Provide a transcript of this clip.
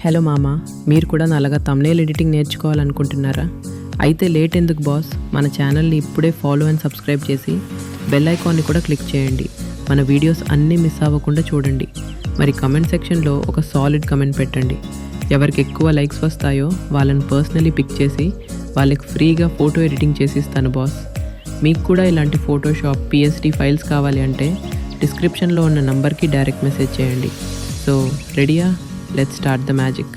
Hello మామ, మీరు కూడా నాలాగా థంబ్నెయిల్ ఎడిటింగ్ నేర్చుకోవాలనుకుంటున్నారా? అయితే లేట్ ఎందుకు బాస్, మన ఛానల్ని ఇప్పుడే ఫాలో అండ్ సబ్స్క్రైబ్ చేసి బెల్ ఐకాన్ని కూడా క్లిక్ చేయండి. మన వీడియోస్ అన్నీ మిస్ అవ్వకుండా చూడండి. మరి కమెంట్ సెక్షన్లో ఒక సాలిడ్ కమెంట్ పెట్టండి. ఎవరికి ఎక్కువ లైక్స్ వస్తాయో వాళ్ళని పర్సనలీ పిక్ చేసి వాళ్ళకి ఫ్రీగా ఫోటో ఎడిటింగ్ చేసి ఇస్తాను బాస్. మీకు కూడా ఇలాంటి ఫోటోషాప్, PSD ఫైల్స్ కావాలి అంటే డిస్క్రిప్షన్లో ఉన్న నంబర్కి డైరెక్ట్ మెసేజ్ చేయండి. సో రెడీయా? Let's start the magic.